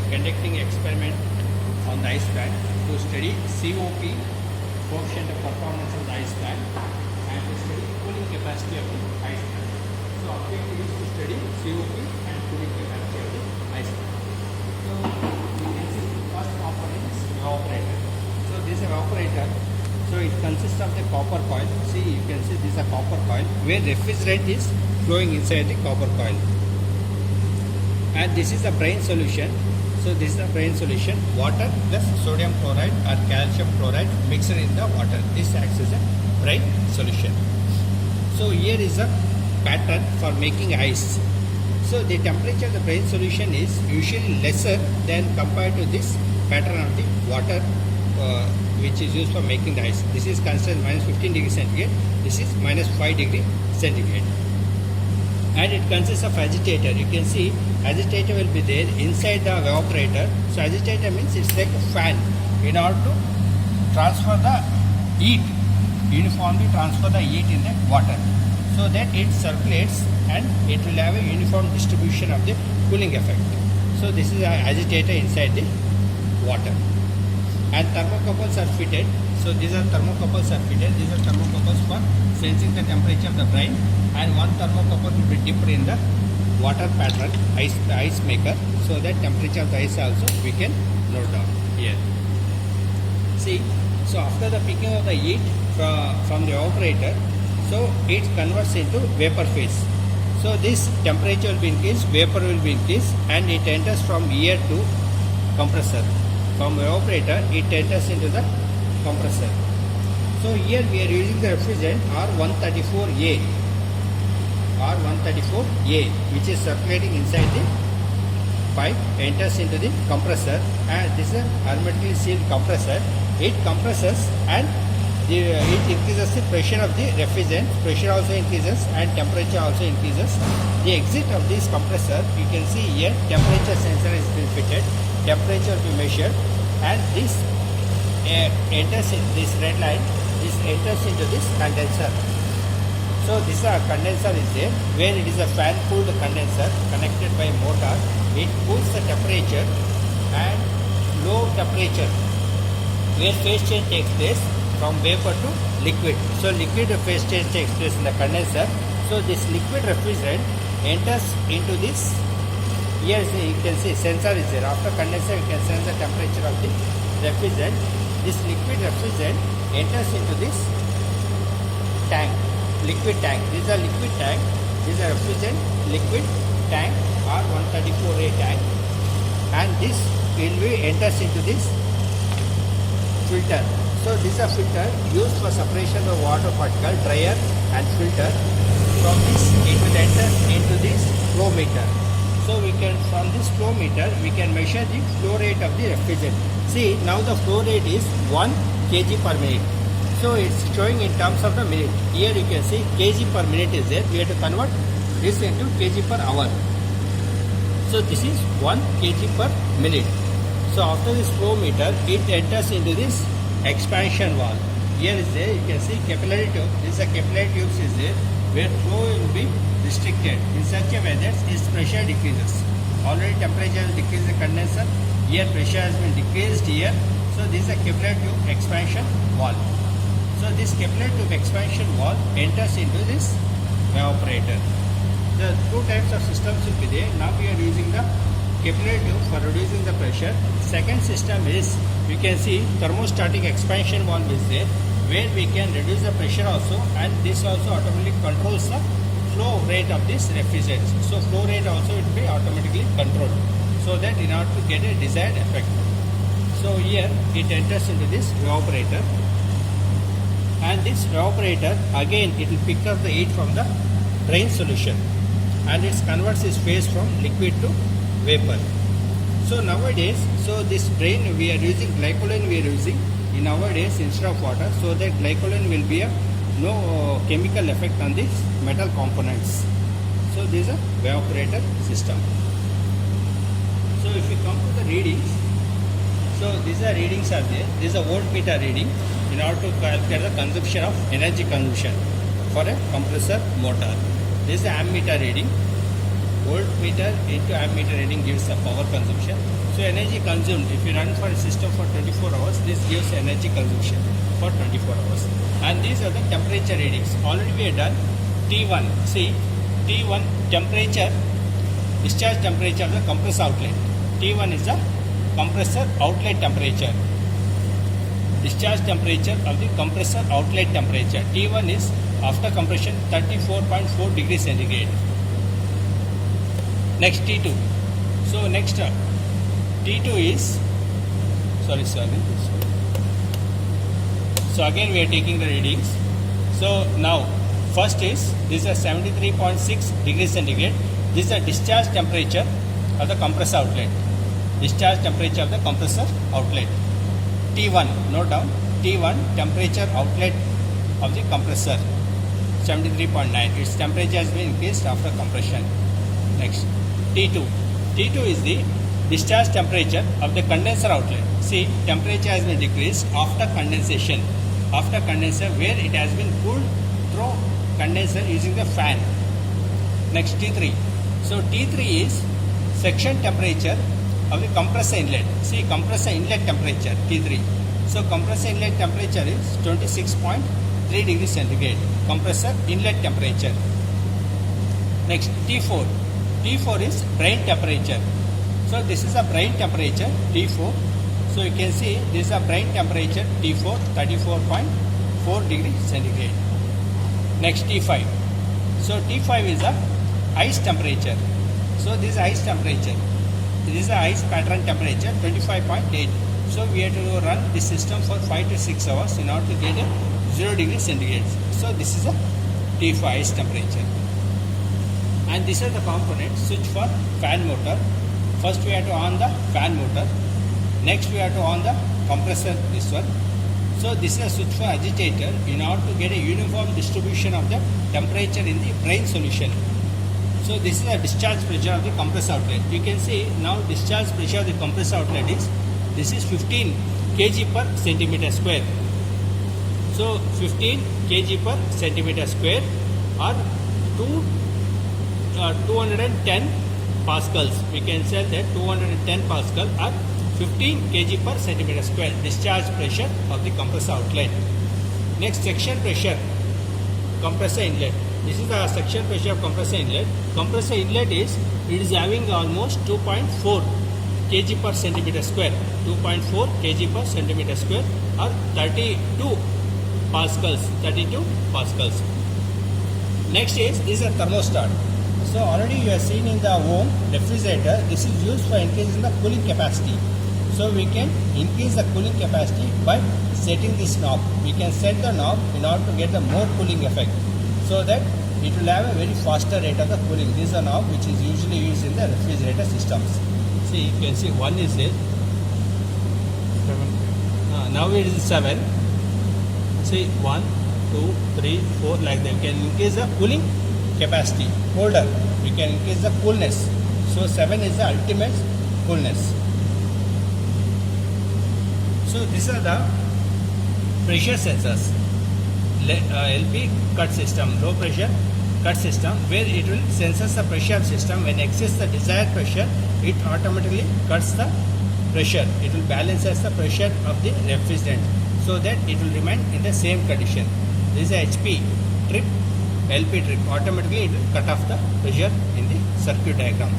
conducting experiment on the ice plant to study COP, coefficient of performance of the ice plant, and to study cooling capacity of the ice plant. So objective is to study COP and cooling capacity of the ice plant. So you can see the first component is evaporator. So this evaporator, so it consists of the copper coil. See, you can see this is a copper coil where refrigerant is flowing inside the copper coil. And this is the brine solution. So this is the brine solution, water plus sodium chloride or calcium chloride mixed in the water. This acts as a brine solution. So here is a pattern for making ice. So the temperature of the brine solution is usually lesser than compared to this pattern of the water which is used for making the ice. This is considered minus 15 degree centigrade. This is minus 5 degree centigrade. And it consists of agitator. You can see agitator will be there inside the evaporator. So agitator means it's like a fan in order to transfer the heat, uniformly transfer the heat in the water, so that it circulates and it will have a uniform distribution of the cooling effect. So this is an agitator inside the water. And thermocouples are fitted. So these are thermocouples are fitted. These are thermocouples for sensing the temperature of the brine, and one thermocouple will be dipped in the water pattern ice maker, so that temperature of the ice also we can note down here. See, so after the picking of the heat from the evaporator, so it converts into vapor phase. So this temperature will be increased, vapor will be increased, and it enters from here to compressor. From evaporator, it enters into the compressor. So here we are using the refrigerant R134A, which is circulating inside the pipe, enters into the compressor, and this is a hermetically sealed compressor. It compresses and it increases the pressure of the refrigerant. Pressure also increases and temperature also increases. The exit of this compressor, you can see here, temperature sensor is been fitted. Temperature will be measured, and this enters in this red line. This enters into this condenser. So this condenser is there, where it is a fan cooled condenser connected by motor. It cools the temperature and low temperature, where phase change takes place from vapor to liquid. So liquid phase change takes place in the condenser. So this liquid refrigerant enters into this. Here you can see sensor is there. After condenser, you can sense the temperature of the refrigerant. This liquid refrigerant enters into this tank, liquid tank. This is a liquid tank. This is a refrigerant liquid tank R134A tank, and this will be enters into this filter. So this is a filter used for separation of water particle, dryer and filter. From this it will enter into this flow meter. So we can, from this flow meter, we can measure the flow rate of the refrigerant. See, now the flow rate is 1 kg per minute. So it's showing in terms of the minute. Here you can see kg per minute is there. We have to convert this into kg per hour. So this is 1 kg per minute. So after this flow meter, it enters into this expansion valve. Here is there, you can see capillary tube. This is a capillary tube is there, where flow will be restricted in such a way that its pressure decreases. Already temperature has decreased in the condenser. Here pressure has been decreased here. So this is a capillary tube expansion valve. So this capillary tube expansion valve enters into this evaporator. The two types of systems will be there. Now we are using the capillary tube for reducing the pressure. Second system is, you can see thermostatic expansion valve is there, where we can reduce the pressure also, and this also automatically controls the flow rate of this refrigerant. So flow rate also will be automatically controlled, so that in order to get a desired effect. So here it enters into this evaporator, and this evaporator again it will pick up the heat from the brine solution, and it converts its phase from liquid to vapor. So nowadays, so this brine we are using glycolin in nowadays instead of water, so that glycolin will be a no chemical effect on these metal components. So this is a evaporator system. So if we come to the readings, so these are readings are there. This is a voltmeter reading in order to calculate the consumption of energy consumption for a compressor motor. This is the ammeter reading. voltmeter into ammeter reading gives the power consumption. So energy consumed, if you run for a system for 24 hours, this gives energy consumption for 24 hours. And these are the temperature readings. Already we have done T1. See, T1 temperature, discharge temperature of the compressor outlet. T1 is the compressor outlet temperature. Discharge temperature of the compressor outlet temperature. T1 is after compression 34.4 degrees centigrade. Next T2. So next T2 is sorry. So again we are taking the readings. So now first is this is 73.6 degrees centigrade. This is the discharge temperature of the compressor outlet. Discharge temperature of the compressor outlet. T1, note down, T1 temperature outlet of the compressor 73.9. Its temperature has been increased after compression. Next T2. T2 is the discharge temperature of the condenser outlet. See, temperature has been decreased after condensation. After condenser where it has been cooled through condenser using the fan. Next T3. So T3 is section temperature of the compressor inlet. See, compressor inlet temperature T3. So compressor inlet temperature is 26.3 degrees centigrade. Compressor inlet temperature. Next T4. T4 is brain temperature. So this is a brain temperature T4. So you can see this is a brain temperature T4 34.4 degrees centigrade. Next T5. So T5 is a ice temperature. So this is ice temperature. This is a ice pattern temperature 25.8. So we have to run this system for 5 to 6 hours in order to get a 0 degrees centigrade. So this is a T5 ice temperature. And these are the components. Switch for fan motor. First we have to on the fan motor. Next we have to on the compressor, this one. So this is a switch for agitator in order to get a uniform distribution of the temperature in the brain solution. So this is a discharge pressure of the compressor outlet. You can see now discharge pressure of the compressor outlet is, this is 15 kg per centimeter square. So 15 kg per centimeter square or 210 pascals. We can say that 210 pascal or 15 kg per centimeter square discharge pressure of the compressor outlet. Next section pressure, compressor inlet. This is the section pressure of compressor inlet. Compressor inlet is, it is having almost 2.4 kg per centimeter square. 2.4 kg per centimeter square or 32 pascals. 32 pascals. Next is a thermostat. So already you have seen in the home refrigerator, this is used for increasing the cooling capacity. So we can increase the cooling capacity by setting this knob. We can set the knob in order to get the more cooling effect, so that it will have a very faster rate of the cooling. This is a knob which is usually used in the refrigerator systems. See, you can see one is there. 7. Now it is 7. See, 1, 2, 3, 4 like that. You can increase the cooling capacity. Colder, we can increase the coolness. So 7 is the ultimate coolness. So these are the pressure sensors. LP cut system, low pressure cut system, where it will senses the pressure of system. When exceeds the desired pressure, it automatically cuts the pressure. It will balance the pressure of the refrigerant so that it will remain in the same condition. This is a HP trip, LP trip. Automatically it will cut off the pressure in the circuit diagram.